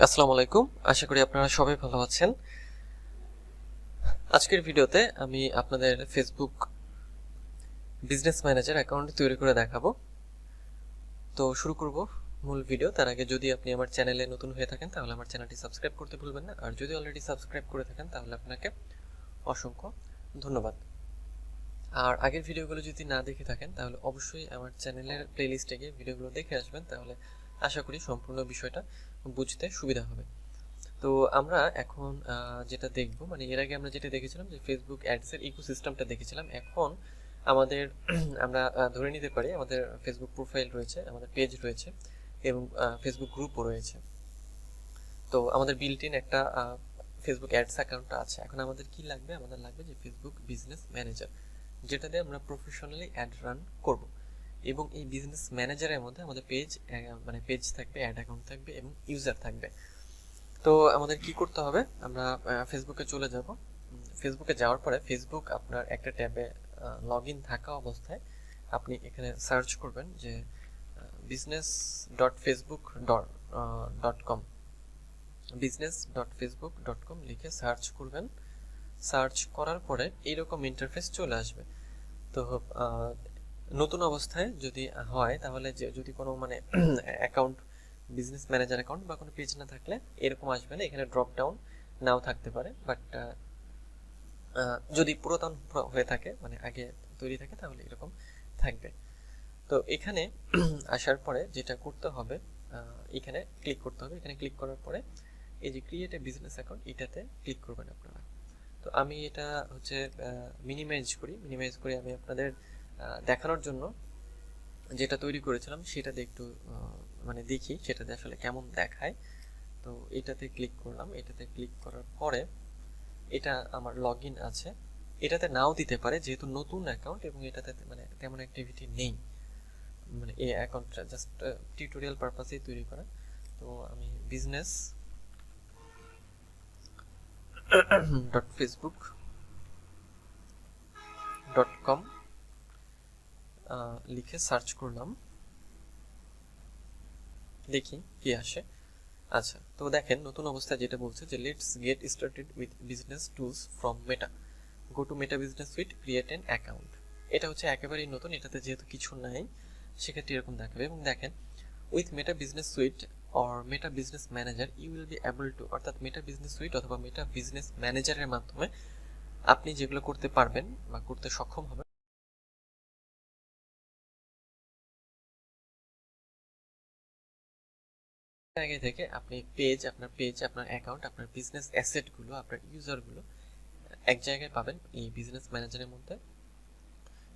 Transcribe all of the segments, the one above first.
আসসালামু আলাইকুম। আশা করি আপনারা সবাই ভালো আছেন। আজকের ভিডিওতে আমি আপনাদের ফেসবুক বিজনেস ম্যানেজার অ্যাকাউন্ট তৈরি করে দেখাবো। তো শুরু করব মূল ভিডিও। তার আগে যদি আপনি আমার চ্যানেলে নতুন হয়ে থাকেন তাহলে আমার চ্যানেলটি সাবস্ক্রাইব করতে ভুলবেন না, আর যদি অলরেডি সাবস্ক্রাইব করে থাকেন তাহলে আপনাকে অসংখ্য ধন্যবাদ। আর আগের ভিডিওগুলো যদি না দেখে থাকেন তাহলে অবশ্যই আমার চ্যানেলের প্লেলিস্টে গিয়ে ভিডিওগুলো দেখে আসবেন, তাহলে আশা করি সম্পূর্ণ বিষয়টা বুঝতে সুবিধা হবে। তো আমরা এখন যেটা দেখব, মানে এর আগে আমরা যেটা দেখেছিলাম যে ফেসবুক অ্যাডসের ইকোসিস্টেমটা দেখেছিলাম। এখন আমাদের আমরা ধরে নিতে পারি আমাদের ফেসবুক প্রোফাইল রয়েছে, আমাদের পেজ রয়েছে এবং ফেসবুক গ্রুপও রয়েছে। তো আমাদের বিল্ট ইন একটা ফেসবুক অ্যাডস অ্যাকাউন্টটা আছে। এখন আমাদের কি লাগবে? আমাদের লাগবে যে ফেসবুক বিজনেস ম্যানেজার, যেটা দিয়ে আমরা প্রফেশনালি অ্যাড রান করব। এবং এই বিজনেস ম্যানেজারের মধ্যে আমাদের পেজ মানে পেজ থাকবে, অ্যাড অ্যাকাউন্ট থাকবে এবং ইউজার থাকবে। তো আমাদের কি করতে হবে? আমরা ফেসবুকে চলে যাব। ফেসবুকে যাওয়ার পরে ফেসবুক আপনার একটা ট্যাবে লগ ইন থাকা অবস্থায় আপনি এখানে সার্চ করবেন যে business.facebook.com business.facebook.com লিখে সার্চ করবেন। সার্চ করার পরে এইরকম ইন্টারফেস চলে আসবে। তো নতুন অবস্থায় যদি হয় তাহলে যদি কোনো মানে অ্যাকাউন্ট বিজনেস ম্যানেজার অ্যাকাউন্ট বা কোনো পেজ না থাকলে এরকম আসবে না। এখানে ড্রপ ডাউন নাও থাকতে পারে, বাট যদি পুরাতন হয়ে থাকে মানে আগে তৈরি থাকে তাহলে এরকম থাকবে। তো এখানে আসার পরে যেটা করতে হবে, এখানে ক্লিক করতে হবে। এখানে ক্লিক করার পরে এই যে ক্রিয়েট এ বিজনেস অ্যাকাউন্ট এটাতে ক্লিক করবেন আপনারা। তো আমি এটা হচ্ছে মিনিমাইজ করে আমি আপনাদের দেখানোর জন্য যেটা তৈরি করেছিলাম সেটাতে একটু মানে দেখি সেটাতে আসলে কেমন দেখায়। তো এটাতে ক্লিক করলাম। এটাতে ক্লিক করার পরে এটা আমার লগ ইন আছে। এটাতে নাও দিতে পারে যেহেতু নতুন অ্যাকাউন্ট এবং এটাতে মানে তেমন অ্যাক্টিভিটি নেই, মানে এই অ্যাকাউন্টটা জাস্ট টিউটোরিয়াল পারপাসেই তৈরি করা। তো আমি business dot Facebook dot com লিখে সার্চ করলাম, দেখি কি আসে। আচ্ছা, তো দেখেন নতুন অবস্থায় যেটা বলছে যে let's get started with business tools from meta, go to meta business sweet, create an account. এটা হচ্ছে একেবারেই নতুন, এটাতে যেহেতু কিছু নাই সেক্ষেত্রে এরকম দেখাবে। এবং দেখেন with meta business suite or meta business manager you will be able to, অর্থাৎ মেটা বিজনেস সুইট অথবা মেটা বিজনেস ম্যানেজারের মাধ্যমে আপনি যেগুলো করতে পারবেন বা করতে সক্ষম হবেন আগে থেকে আপনি আপনার অ্যাকাউন্ট, আপনার বিজনেস অ্যাসেটগুলো, আপনার ইউজারগুলো এক জায়গায় পাবেন এই বিজনেস ম্যানেজারের মধ্যে।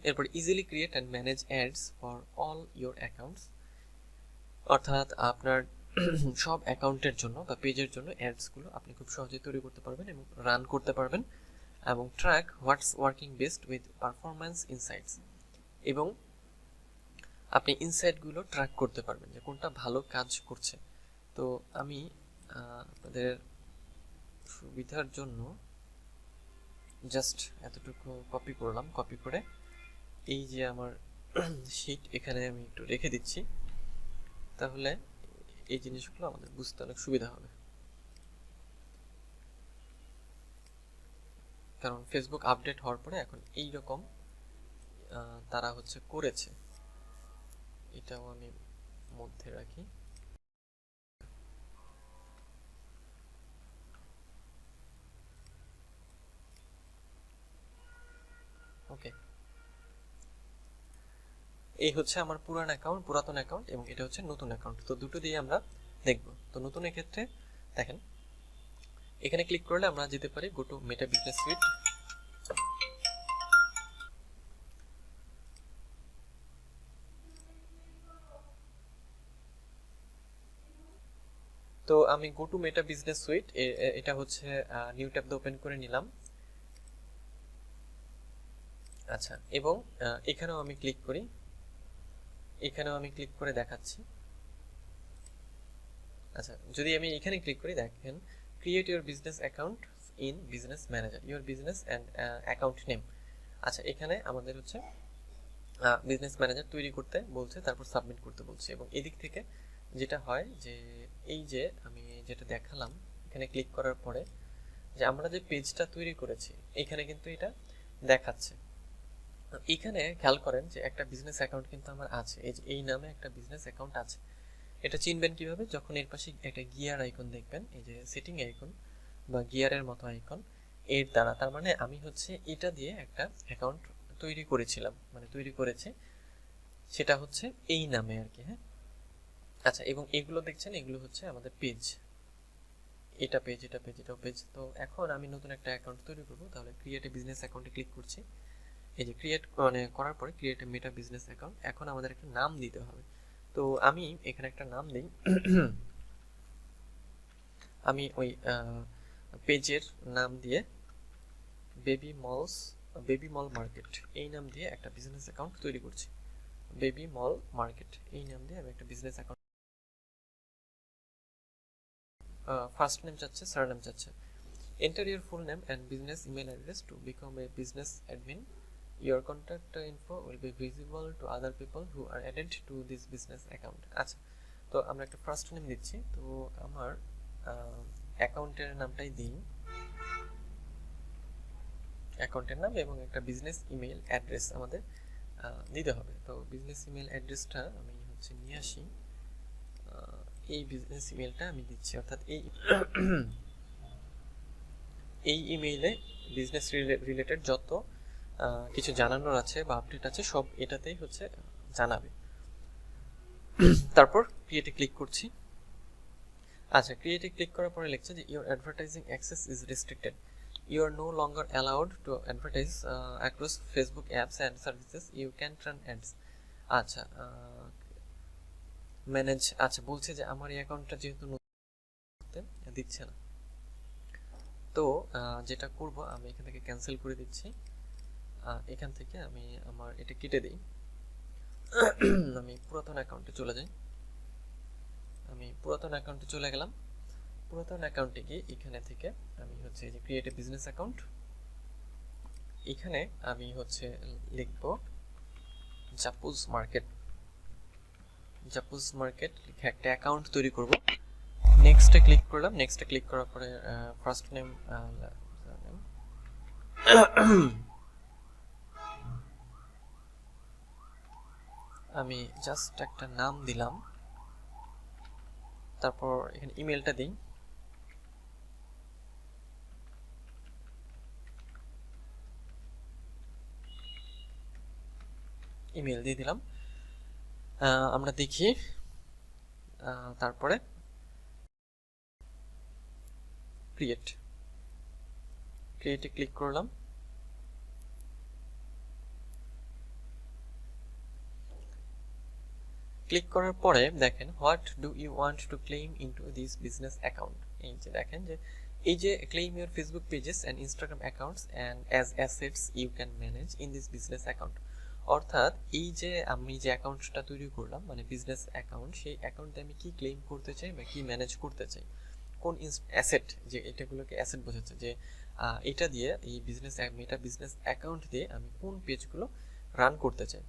এরপর easily create and manage ads for all your accounts, অর্থাৎ আপনার সব অ্যাকাউন্টের জন্য বা পেজের জন্য অ্যাডসগুলো আপনি খুব সহজেই তৈরি করতে পারবেন এবং রান করতে পারবেন। এবং track what's working best with performance insights, এবং আপনি ইনসাইটগুলো ট্র্যাক করতে পারবেন যে কোনটা ভালো কাজ করছে। তো আমি আপনাদের সুবিধার জন্য জাস্ট এতটুকু কপি করলাম। কপি করে এই যে আমার শিট এখানে আমি একটু রেখে দিচ্ছি, তাহলে এই জিনিসগুলো আমাদের বুঝতে অনেক সুবিধা হবে। কারণ ফেসবুক আপডেট হওয়ার পরে এখন এই রকম তারা হচ্ছে করেছে। এটাও আমি মধ্যে রাখি। ওকে, এই হচ্ছে আমার পুরাতন অ্যাকাউন্ট এবং এটা হচ্ছে নতুন অ্যাকাউন্ট। তো দুটো দিয়ে আমরা দেখব। তো নতুনের ক্ষেত্রে দেখেন এখানে ক্লিক করলে আমরা যেতে পারি go to meta business sweet. তো আমি go to meta business sweet এটা হচ্ছে নিউ ট্যাব ওপেন করে নিলাম। আচ্ছা, এবং এখানেও আমি ক্লিক করি, দেখাচ্ছি। আচ্ছা, যদি আমি এখানে ক্লিক করি দেখেন create your business account in business manager, your business and account name. আচ্ছা, এখানে আমাদের হচ্ছে বিজনেস ম্যানেজার তৈরি করতে বলছে, তারপর সাবমিট করতে বলছে। এবং এদিক থেকে যেটা হয় যে এই যে আমি যেটা দেখালাম এখানে ক্লিক করার পরে যে আমরা যে পেজটা তৈরি করেছি এখানে কিন্তু এটা দেখাচ্ছে। এখানে খেয়াল করেন যে একটা বিজনেস অ্যাকাউন্ট কিন্তু আমার আছে, এই যে এই নামে একটা বিজনেস অ্যাকাউন্ট আছে। এটা চিনবেন কিভাবে? যখন এর পাশে একটা গিয়ার আইকন দেখবেন, এই যে সেটিং আইকন বা গিয়ারের মতো আইকন, এর দ্বারা তার মানে আমি হচ্ছে এটা দিয়ে একটা অ্যাকাউন্ট তৈরি করেছিলাম, মানে তৈরি করেছে, সেটা হচ্ছে এই নামে আর কি। হ্যাঁ, আচ্ছা, এবং এগুলো দেখছেন এগুলো হচ্ছে আমাদের পেজ, এটা পেজ, এটা পেজ, এটাও পেজ। তো এখন আমি নতুন একটা অ্যাকাউন্ট তৈরি করব, তাহলে ক্রিয়েট এ বিজনেস অ্যাকাউন্টে ক্লিক করছি। এই যে ক্রিয়েট মানে করার পরে create a meta business account, এখন আমাদের একটা নাম দিতে হবে। তো আমি এখানে একটা নাম দিই আমি ওই পেজের নাম দিয়ে বেবি মল মার্কেট এই নাম দিয়ে একটা বিজনেস অ্যাকাউন্ট তৈরি করছি। বেবি মল মার্কেট এই নাম দিয়ে আমি একটা বিজনেস অ্যাকাউন্ট, ফার্স্ট নেম চাচ্ছে, সারনেম চাচ্ছে। Enter your full name and business email address to become a business admin. Your contact info will be visible to other people who are added to this business account. আচ্ছা, তো আমরা একটা first name দিচ্ছি। তো আমার অ্যাকাউন্টের নামটাই দিই, অ্যাকাউন্টের নাম, এবং একটা বিজনেস ইমেল অ্যাড্রেস আমাদের দিতে হবে। তো বিজনেস ইমেল অ্যাড্রেসটা আমি হচ্ছে নিয়ে আসি, এই বিজনেস ইমেলটা আমি দিচ্ছি, অর্থাৎ এই ইমেইলে বিজনেস রিলেটেড যত কিছু জানানোর আছে বা আপডেট আছে সব এটাতেই হচ্ছে জানাবে। তারপর ক্রিয়েটে ক্লিক করছি। আচ্ছা, ক্রিয়েটে ক্লিক করার পরে লিখছে যে your advertising access is restricted, you are no longer allowed to advertise across Facebook apps and services, you can run ads. আচ্ছা, ম্যানেজ, আচ্ছা বলছে যে আমার এই অ্যাকাউন্টটা যেহেতু দিচ্ছে না, তো যেটা করব আমি এখান থেকে ক্যান্সেল করে দিচ্ছি। এখান থেকে আমি আমার এটা কেটে দিই, আমি পুরাতন অ্যাকাউন্টে চলে যাই। আমি পুরাতন অ্যাকাউন্টে চলে গেলাম। পুরাতন অ্যাকাউন্টে গিয়ে এখানে থেকে আমি হচ্ছে এই যে ক্রিয়েট এ বিজনেস অ্যাকাউন্ট, এখানে আমি হচ্ছে লিখব জাপুজ মার্কেট। জাপুজ মার্কেট লিখে একটা অ্যাকাউন্ট তৈরি করব। নেক্সটে ক্লিক করলাম। নেক্সটে ক্লিক করার পরে ফার্স্ট নেম, আমি জাস্ট একটা নাম দিলাম। তারপর এখানে ইমেলটা দিই, ইমেল দিয়ে দিলাম। আমরা দেখি, তারপরে ক্রিয়েটে ক্লিক করলাম। ক্লিক করার পরে দেখেন what do you want to claim into this business account, এই যে দেখেন যে এই যে claim your Facebook pages and Instagram accounts and as assets you can manage in this business account. অর্থাৎ এই যে আমি যে অ্যাকাউন্টটা তৈরি করলাম মানে বিজনেস অ্যাকাউন্ট, সেই অ্যাকাউন্টে আমি কি ক্লেম করতে চাই বা কি ম্যানেজ করতে চাই, কোন অ্যাসেট, যে এটাগুলোকে অ্যাসেট বোঝাচ্ছে, যে এটা দিয়ে এই বিজনেস এটা বিজনেস অ্যাকাউন্ট দিয়ে আমি কোন পেজগুলো রান করতে চাই।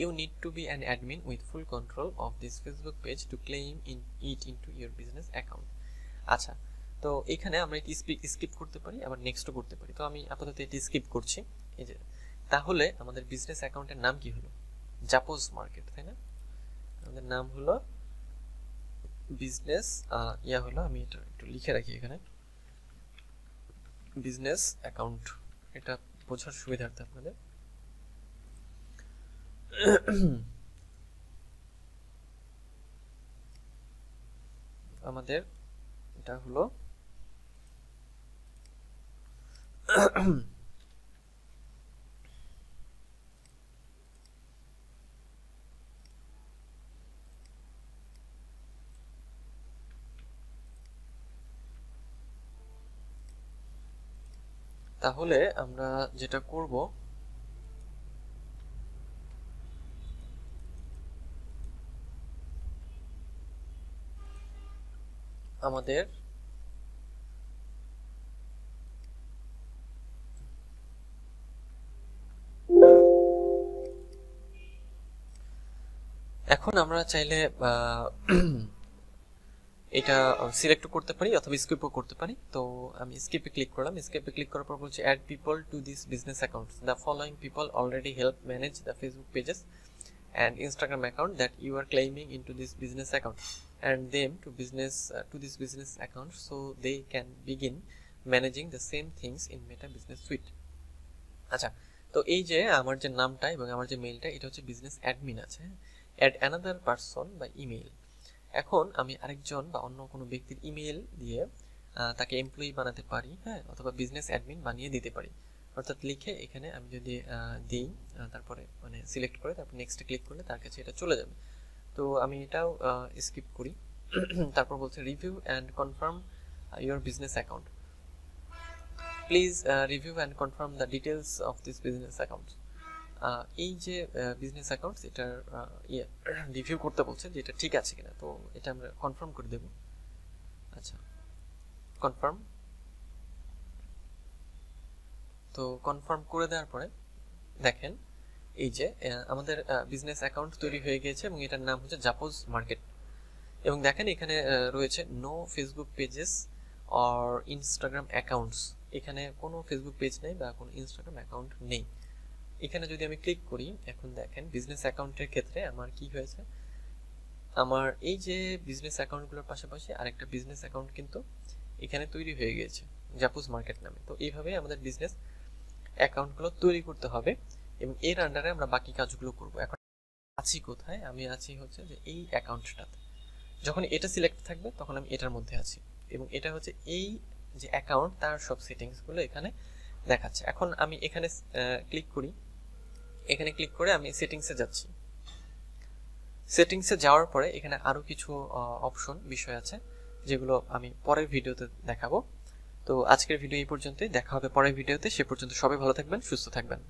You need to be an admin with full control of this Facebook page to claim it into your business account. আচ্ছা, তো এখানে আমরা এটি স্কিপ করতে পারি, আবার নেক্সটও করতে পারি। তো আমি আপাতত এটি স্কিপ করছি। এই যে তাহলে আমাদের বিজনেস অ্যাকাউন্টের নাম কি হলো? জাপোজ মার্কেট, তাই না? আমাদের নাম হলো বিজনেস হলো, আমি এটা একটু লিখে রাখি এখানে, বিজনেস অ্যাকাউন্ট, এটা বোঝার সুবিধার্থে আপনাদের। আমাদের এটা হলো তাহলে আমরা যেটা করব, আমাদের এখন আমরা চাইলে এটা সিলেক্ট করতে পারি অথবা স্কিপও করতে পারি। তো আমি স্কিপে ক্লিক করলাম। স্কিপে ক্লিক করার পর বলছে add people to this business accounts, the following people already help manage the Facebook pages and Instagram account that you are claiming into this business account, and them to this business account so they can begin managing the same things in Meta Business Suite. আচ্ছা, তো এই যে আমার যে নামটা এবং আমার যে মেইলটা এটা হচ্ছে বিজনেস অ্যাডমিন আছে, add another person by email. এখন আমি আরেকজন বা অন্য কোনো ব্যক্তির ইমেল দিয়ে তাকে এমপ্লয়ি বানাতে পারি, হ্যাঁ, অথবা বিজনেস অ্যাডমিন বানিয়ে দিতে পারি। অর্থাৎ লিখে এখানে আমি যদি দিই, তারপরে মানে সিলেক্ট করে তারপর নেক্সটে ক্লিক করলে তার কাছে এটা চলে যাবে। তো আমি এটাও স্কিপ করি। তারপর বলছে review and confirm your business account, please review and confirm the details of this business account. এই যে বিজনেস অ্যাকাউন্টস এটার রিভিউ করতে বলছে যে এটা ঠিক আছে কিনা, তো এটা আমরা কনফার্ম করে দেব। আচ্ছা, কনফার্ম। তো কনফার্ম করে দেওয়ার পরে দেখেন এই যে আমাদের বিজনেস অ্যাকাউন্ট তৈরি হয়ে গিয়েছে এবং এটার নাম হচ্ছে জাপোজ মার্কেট। এবং দেখেন এখানে রয়েছে no Facebook pages or Instagram accounts, এখানে কোনো ফেসবুক পেজ নেই বা কোনো ইনস্টাগ্রাম অ্যাকাউন্ট নেই। এখানে যদি আমি ক্লিক করি, এখন দেখেন বিজনেস অ্যাকাউন্টের ক্ষেত্রে আমার কি হয়েছে, আমার এই যে বিজনেস অ্যাকাউন্টগুলোর পাশাপাশি আরেকটা বিজনেস অ্যাকাউন্ট কিন্তু এখানে তৈরি হয়ে গিয়েছে জাপোজ মার্কেট নামে। তো এইভাবে আমাদের বিজনেস অ্যাকাউন্টগুলো তৈরি করতে হবে এবং এর আন্ডারে আমরা বাকি কাজগুলো করব। এখন আছি কোথায়, আমি আছি হচ্ছে যে এই অ্যাকাউন্টটাতে। যখন এটা সিলেক্ট থাকবে তখন আমি এটার মধ্যে আছি এবং এটা হচ্ছে এই যে অ্যাকাউন্ট তার সব সেটিংসগুলো এখানে দেখাচ্ছে। এখন আমি এখানে ক্লিক করি, এখানে ক্লিক করে আমি সেটিংসে যাচ্ছি। সেটিংসে যাওয়ার পরে এখানে আরও কিছু অপশন বিষয় আছে যেগুলো আমি পরের ভিডিওতে দেখাবো। তো আজকের ভিডিও এই পর্যন্তই, দেখা হবে পরের ভিডিওতে। সে পর্যন্ত সবাই ভালো থাকবেন, সুস্থ থাকবেন।